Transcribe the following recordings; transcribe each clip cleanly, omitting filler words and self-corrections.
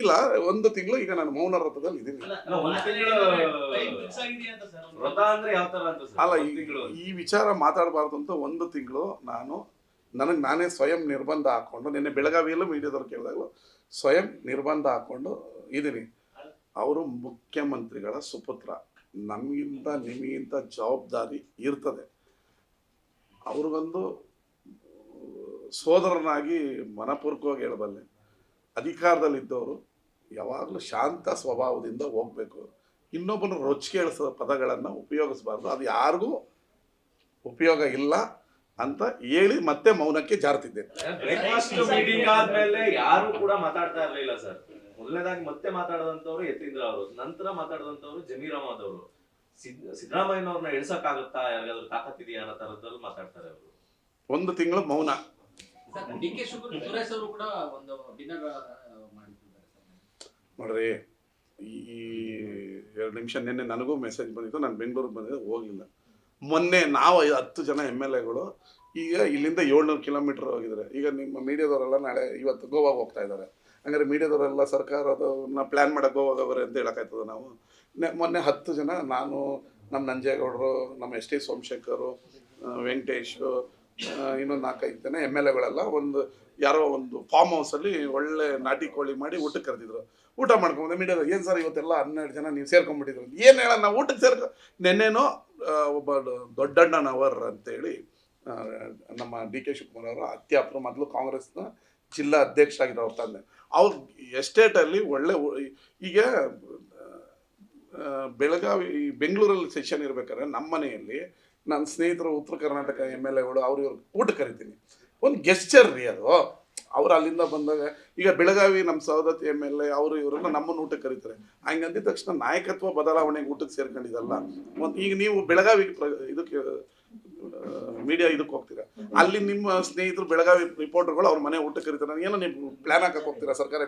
ಇಲ್ಲ, ಒಂದು ತಿಂಗಳು ಈಗ ನಾನು ಮೌನ ವ್ರತದಲ್ಲಿ ಇದ್ದೀನಿ. ಅಲ್ಲ, ಈ ವಿಚಾರ ಮಾತಾಡಬಾರ್ದು ಅಂತ ಒಂದು ತಿಂಗಳು ನಾನು ನನಗೆ ನಾನೇ ಸ್ವಯಂ ನಿರ್ಬಂಧ ಹಾಕೊಂಡು, ನಿನ್ನೆ ಬೆಳಗಾವಿಯಲ್ಲೂ ಮೀಡಿಯಾದವ್ರು ಕೇಳಿದಾಗಲೂ ಸ್ವಯಂ ನಿರ್ಬಂಧ ಹಾಕೊಂಡು ಇದ್ದೀನಿ. ಅವರು ಮುಖ್ಯಮಂತ್ರಿಗಳ ಸುಪುತ್ರ, ನಮಗಿಂತ ನಿಮಗಿಂತ ಜವಾಬ್ದಾರಿ ಇರ್ತದೆ. ಅವ್ರಿಗೊಂದು ಸೋದರನಾಗಿ ಮನಪೂರ್ವಕವಾಗಿ ಹೇಳಬಲ್ಲೆ, ಅಧಿಕಾರದಲ್ಲಿದ್ದವರು ಯಾವಾಗಲೂ ಶಾಂತ ಸ್ವಭಾವದಿಂದ ಹೋಗಬೇಕು. ಇನ್ನೊಬ್ಬನ ರೊಚ್ಚಿಗೆ ಇಳಿಸೋ ಪದಗಳನ್ನು ಉಪಯೋಗಿಸಬಾರ್ದು, ಅದು ಯಾರಿಗೂ ಉಪಯೋಗ ಇಲ್ಲ ಅಂತ ಹೇಳಿ ಮತ್ತೆ ಮೌನಕ್ಕೆ ಜಾರ್ತಿದ್ದೇನೆ. ಯಾರು ಕೂಡ ಮಾತಾಡ್ತಾ ಇರಲಿಲ್ಲ ಸರ್. ಮೊದಲನೇದಾಗಿ ಮತ್ತೆ ಮಾತಾಡದಂತವ್ರು ಯತೀಂದ್ರ ಅವರು, ನಂತರ ಮಾತಾಡದಂತವ್ರು ಜಮೀರ್ ಅಹಮದ್ ಅವರು. ಸಿದ್ದರಾಮಯ್ಯನವ್ರನ್ನ ಇಳಿಸಕ್ಕಾಗತ್ತಾ, ಯಾರಿಗಾದ್ರೂ ತಾಕತ್ತಿದೆಯಾ ಅನ್ನೋ ತರದಲ್ಲಿ ಮಾತಾಡ್ತಾರೆ ಅವರು. ಒಂದು ತಿಂಗಳು ಮೌನ. ಡಿಕೆ ಸುರೇಶ್ ಅವರು ಕೂಡ ಒಂದು ಡಿನ್ನರ್ ನೋಡ್ರಿ, ಈ 2 ನಿಮಿಷ ನಿನ್ನೆ ನನಗೂ ಮೆಸೇಜ್ ಬಂದಿತ್ತು, ನಾನು ಬೆಂಗಳೂರಿಗೆ ಬಂದಿದ್ದೆ, ಹೋಗಲಿಲ್ಲ. ಮೊನ್ನೆ ನಾವು 10 ಜನ MLAಗಳು ಈಗ ಇಲ್ಲಿಂದ 700 ಕಿಲೋಮೀಟರ್ ಹೋಗಿದ್ದಾರೆ. ಈಗ ನಿಮ್ಮ ಮೀಡಿಯಾದವರೆಲ್ಲ ನಾಳೆ ಇವತ್ತು ಗೋವಾಗೆ ಹೋಗ್ತಾ ಇದ್ದಾರೆ. ಹಂಗಾರೆ ಮೀಡಿಯಾದವರೆಲ್ಲ ಸರ್ಕಾರದನ್ನ ಪ್ಲ್ಯಾನ್ ಮಾಡೋಕೆ ಗೋವಾಗ ಅವರೇ ಅಂತ ಹೇಳೋಕ್ಕಾಯ್ತದೆ ನಾವು? ಮೊನ್ನೆ 10 ಜನ, ನಾನು, ನಮ್ಮ ನಂಜೇಗೌಡರು, ನಮ್ಮ ಎಸ್ ಟಿ ಸೋಮಶೇಖರು, ವೆಂಕಟೇಶ್, ಇನ್ನೊಂದು 4-5 ಜನ MLAಗಳೆಲ್ಲ ಯಾರೋ ಒಂದು ಫಾರ್ಮ್ ಹೌಸಲ್ಲಿ ಒಳ್ಳೆ ನಾಟಿ ಕೋಳಿ ಮಾಡಿ ಊಟಕ್ಕೆ ಕರೆದಿದ್ರು. ಊಟ ಮಾಡ್ಕೊಂಬಂದೆ. ಮೀಡಿಯಾದ ಏನು ಸರ್ ಇವತ್ತೆಲ್ಲ 12 ಜನ ನೀವು ಸೇರ್ಕೊಂಡ್ಬಿಟ್ಟಿದ್ರು, ಏನು ಹೇಳ, ನಾವು ಊಟಕ್ಕೆ ನೆನ್ನೆನೋ ಒಬ್ಬ ದೊಡ್ಡಣ್ಣನವರ್ ಅಂತೇಳಿ ನಮ್ಮ ಡಿ ಕೆ ಶಿವಕುಮಾರ್ ಅವರ ಅತ್ಯಾಪ್ತರು, ಮೊದಲು ಕಾಂಗ್ರೆಸ್ನ ಜಿಲ್ಲಾ ಅಧ್ಯಕ್ಷ ಆಗಿದ್ರು ಅವ್ರ ತಂದೆ. ಅವ್ರ ಎಸ್ಟೇಟಲ್ಲಿ ಒಳ್ಳೆ, ಈಗ ಬೆಳಗಾವಿ ಬೆಂಗಳೂರಲ್ಲಿ ಸೆಷನ್ ಇರ್ಬೇಕಾದ್ರೆ ನಮ್ಮ ಮನೆಯಲ್ಲಿ ನನ್ನ ಸ್ನೇಹಿತರು ಉತ್ತರ ಕರ್ನಾಟಕ MLAಗಳು ಅವ್ರು ಇವ್ರು ಊಟಕ್ಕೆ ಕರಿತೀನಿ. ಒಂದು ಗೆಸ್ಚರ್ ರೀ ಅದು. ಅವ್ರು ಅಲ್ಲಿಂದ ಬಂದಾಗ ಈಗ ಬೆಳಗಾವಿ ನಮ್ಮ ಸವದತ್ತಿ MLA ಅವರು ಇವರೆಲ್ಲ ನಮ್ಮನ್ನು ಊಟಕ್ಕೆ ಕರೀತಾರೆ. ಹಂಗಂದಿದ ತಕ್ಷಣ ನಾಯಕತ್ವ ಬದಲಾವಣೆಗೆ ಊಟಕ್ಕೆ ಸೇರ್ಕೊಂಡಿದ್ದಲ್ಲ. ಈಗ ನೀವು ಬೆಳಗಾವಿ ಇದಕ್ಕೆ ಮೀಡಿಯಾ ಇದಕ್ಕೆ ಹೋಗ್ತೀರಾ, ಅಲ್ಲಿ ನಿಮ್ಮ ಸ್ನೇಹಿತರು ಬೆಳಗಾವಿ ರಿಪೋರ್ಟರ್ಗಳು ಅವ್ರ ಮನೆ ಊಟಕ್ಕೆ ಕರೀತಾರೆ. ಏನೋ ನೀವು ಪ್ಲಾನ್ ಹಾಕಕ್ಕೆ ಹೋಗ್ತೀರಾ ಸರ್ಕಾರ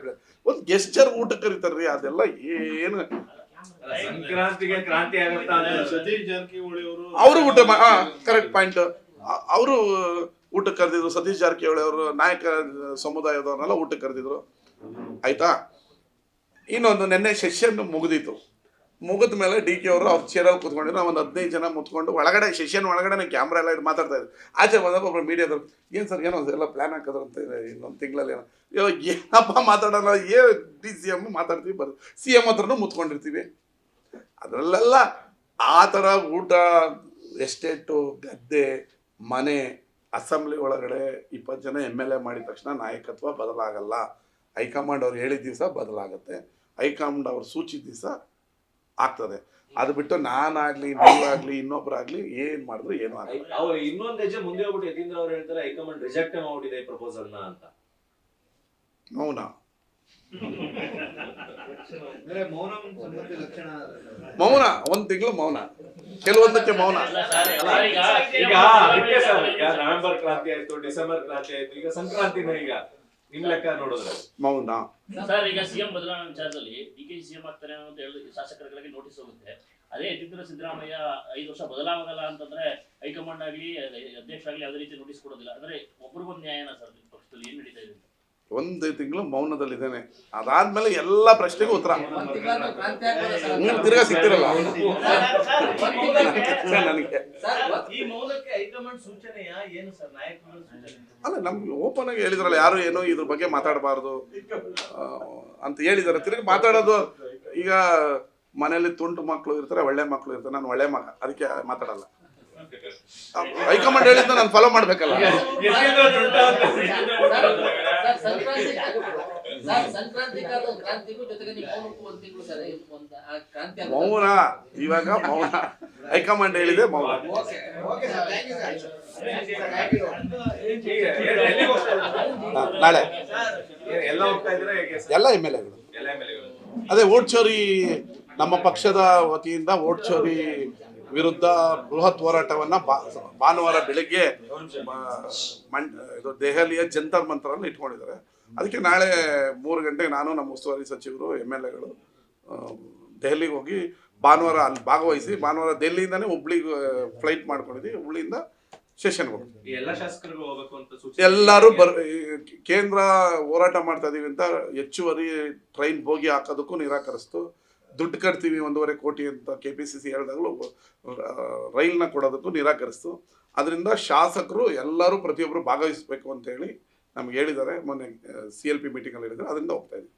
ಒಂದು ಗೆಸ್ಚರ್ ಊಟಕ್ಕೆ ಕರೀತಾರ್ರಿ, ಅದೆಲ್ಲ ಏನು ಸಂಕ್ರಾಂತಿಗೆ ಕ್ರಾಂತಿ ಆಗುತ್ತಾ? ಸತೀಶ್ ಜಾರಕಿಹೊಳಿ ಅವರು ಊಟ ಕರೆಕ್ಟ್ ಪಾಯಿಂಟ್. ಅವರು ಊಟಕ್ಕೆ ಕರೆದಿದ್ರು. ಸತೀಶ್ ಜಾರಕಿಹೊಳಿ ಅವರು ನಾಯಕ ಸಮುದಾಯದವ್ರನ್ನೆಲ್ಲ ಊಟಕ್ಕೆ ಕರೆದಿದ್ರು. ಆಯ್ತಾ? ಇನ್ನೊಂದು, ನೆನ್ನೆ ಸೆಷನ್ ಮುಗಿದಿತ್ತು. ಮುಗಿದ ಮೇಲೆ ಡಿ ಕೆ ಅವರು ಅವ್ರ ಚೇರಲ್ಲಿ ಕೂತ್ಕೊಂಡಿದ್ರು. ನಾವು ಒಂದು 15 ಜನ ಮುತ್ಕೊಂಡು ಒಳಗಡೆ ಸೆಷನ್ ಒಳಗಡೆ ಕ್ಯಾಮ್ರಾ ಎಲ್ಲ ಇಟ್ಟು ಮಾತಾಡ್ತಾ ಇದ್ರು. ಆಚೆ ಬಂದಾಗ ಒಬ್ಬರು ಮೀಡಿಯಾದವ್ರು, ಏನು ಸರ್ ಏನೋ ಎಲ್ಲ ಪ್ಲ್ಯಾನ್ ಹಾಕಿದ್ರು ಅಂತ ಇನ್ನೊಂದು ತಿಂಗಳಲ್ಲಿ ಏನಪ್ಪ ಮಾತಾಡೋಣ, DCM ಮಾತಾಡ್ತೀವಿ, CM ಹತ್ರನೂ ಮುತ್ಕೊಂಡಿರ್ತೀವಿ. ಅದರಲ್ಲೆಲ್ಲ ಆ ಥರ ಊಟ, ಎಸ್ಟೇಟು, ಗದ್ದೆ, ಮನೆ, ಅಸೆಂಬ್ಲಿ ಒಳಗಡೆ 20 ಜನ MLA ಮಾಡಿದ ತಕ್ಷಣ ನಾಯಕತ್ವ ಬದಲಾಗಲ್ಲ. ಹೈಕಮಾಂಡ್ ಅವ್ರು ಹೇಳಿದ ದಿವಸ ಬದಲಾಗುತ್ತೆ, ಹೈಕಮಾಂಡ್ ಅವ್ರು ಸೂಚಿತ ದಿವಸ ಆಗ್ತದೆ. ಅದು ಬಿಟ್ಟು ನಾನಾಗ್ಲಿ, ನೀವಾಗ್ಲಿ, ಇನ್ನೊಬ್ಬರಾಗ್ಲಿ ಏನ್ ಮಾಡಿದ್ರು ಏನು ಆಗಲ್ಲ. ಅವ್ರು ಇನ್ನೊಂದು ಹೆಜ್ಜೆ ಮುಂದೆ ಹೋಗ್ಬಿಟ್ಟು ಯತೀಂದ್ರ ಅವ್ರು ಹೇಳ್ತಾರೆ ಹೈಕಮಾಂಡ್ ರಿಜೆಕ್ಟ್ ಮಾಡಿದೆ ಪ್ರಪೋಸಲ್ನ ಅಂತ. ಮೌನ. ಮೌನ, ಒಂದು ತಿಂಗಳು ಮೌನ, ಕೆಲವೊಂದಕ್ಕೆ ಮೌನ. ಈಗ ನವೆಂಬರ್ ಕ್ರಾಂತಿ ಆಯ್ತು, ಡಿಸೆಂಬರ್ ಕ್ರಾಂತಿ ಆಯ್ತು, ಈಗ ಸಂಕ್ರಾಂತಿನ, ಈಗ ನಿಮ್ ಲೆಕ್ಕ ನೋಡಿದ್ರೆ ಮೌನ. ಸರ್, ಈಗ CM ಬದಲಾವಣೆ ವಿಚಾರದಲ್ಲಿ DK CM ಆಗ್ತಾರೆ ಅಂತ ಹೇಳಿ ಶಾಸಕರುಗಳಿಗೆ ನೋಟಿಸ್ ಹೋಗುತ್ತೆ. ಅದೇ ಯತೀಂದ್ರ ಸಿದ್ದರಾಮಯ್ಯ 5 ವರ್ಷ ಬದಲಾಗಲ್ಲ ಅಂತಂದ್ರೆ ಹೈಕಮಾಂಡ್ ಆಗ್ಲಿ ಅಧ್ಯಕ್ಷರಾಗ್ಲಿ ಯಾವುದೇ ರೀತಿ ನೋಟಿಸ್ ಕೊಡೋದಿಲ್ಲ. ಅಂದ್ರೆ ಒಬ್ರಿಗೊಂದು ನ್ಯಾಯನ ಸರ್ ಪಕ್ಷದಲ್ಲಿ ಏನ್ ನಡೀತಾ ಇದೆ? ಒಂದು ತಿಂಗಳು ಮೌನದಲ್ಲಿದ್ದೇನೆ. ಅದಾದ್ಮೇಲೆ ಎಲ್ಲ ಪ್ರಶ್ನೆಗೂ ಉತ್ತರ. ನೀವು ತಿರ್ಗಾ ಸಿಗ್ತಿರಲ್ಲ ನನಗೆ. ಅಲ್ಲ, ನಮ್ಗೆ ಓಪನ್ ಆಗಿ ಹೇಳಿದ್ರಲ್ಲ, ಯಾರು ಏನೋ ಇದ್ರ ಬಗ್ಗೆ ಮಾತಾಡಬಾರ್ದು ಅಂತ ಹೇಳಿದಾರೆ. ತಿರ್ಗಿ ಮಾತಾಡೋದು, ಈಗ ಮನೇಲಿ ತುಂಟು ಮಕ್ಕಳು ಇರ್ತಾರೆ, ಒಳ್ಳೆ ಮಕ್ಕಳು ಇರ್ತಾರೆ. ನಾನು ಒಳ್ಳೆ ಮಗ, ಅದಕ್ಕೆ ಮಾತಾಡಲ್ಲ. ಹೈಕಮಾಂಡ್ ಹೇಳಿದ್ನ ನಾನು ಫಾಲೋ ಮಾಡ್ಬೇಕಲ್ಲ. ಮೌನ, ಇವಾಗ ಮೌನ. ಹೈಕಮಾಂಡ್ ಹೇಳಿದೆ ಮೌನ. ನಾಳೆ ಎಲ್ಲ MLAಗಳು ಅದೇ ವೋಟ್ ಚೋರಿ, ನಮ್ಮ ಪಕ್ಷದ ವತಿಯಿಂದ ವೋಟ್ ಚೋರಿ ವಿರುದ್ಧ ಬೃಹತ್ ಹೋರಾಟವನ್ನು ಭಾನುವಾರ ಬೆಳಗ್ಗೆ ಇದು ದೆಹಲಿಯ ಜಂತರ್ ಮಂತರನ್ನು ಇಟ್ಕೊಂಡಿದ್ದಾರೆ. ಅದಕ್ಕೆ ನಾಳೆ 3 ಗಂಟೆಗೆ ನಾನು, ನಮ್ಮ ಉಸ್ತುವಾರಿ ಸಚಿವರು, MLAಗಳು ದೆಹಲಿಗೆ ಹೋಗಿ ಭಾನುವಾರ ಅಲ್ಲಿ ಭಾಗವಹಿಸಿ, ಭಾನುವಾರ ದೆಹಲಿಯಿಂದನೇ ಹುಬ್ಳಿಗೆ ಫ್ಲೈಟ್ ಮಾಡ್ಕೊಂಡಿದ್ವಿ. ಹುಬ್ಳಿಯಿಂದ ಸೆಷನ್ಗೆ ಹೋಗ್ತೀವಿ. ಈ ಎಲ್ಲ ಶಾಸಕರಿಗೂ ಹೋಗ್ಬೇಕು ಅಂತ ಸೂಚನೆ ಎಲ್ಲರೂ ಕೇಂದ್ರ ಹೋರಾಟ ಮಾಡ್ತಾ ಇದೀವಿ ಅಂತ ಹೆಚ್ಚುವರಿ ಟ್ರೈನ್ ಬೋಗಿ ಹಾಕೋದಕ್ಕೂ ನಿರಾಕರಿಸ್ತು. ದುಡ್ಡು ಕಟ್ತೀವಿ 1.5 ಕೋಟಿ ಅಂತ KPCC ಹೇಳಿದಾಗಲೂ ರೈಲ್ನ ಕೊಡೋದಕ್ಕೂ ನಿರಾಕರಿಸ್ತು. ಅದರಿಂದ ಶಾಸಕರು ಎಲ್ಲರೂ ಪ್ರತಿಯೊಬ್ಬರು ಭಾಗವಹಿಸಬೇಕು ಅಂತ ಹೇಳಿ ನಮ್ಗೆ ಹೇಳಿದ್ದಾರೆ. ಮೊನ್ನೆ CLP ಮೀಟಿಂಗಲ್ಲಿ ಹೇಳಿದ್ದಾರೆ. ಅದರಿಂದ ಹೋಗ್ತಾ ಇದ್ದೀವಿ.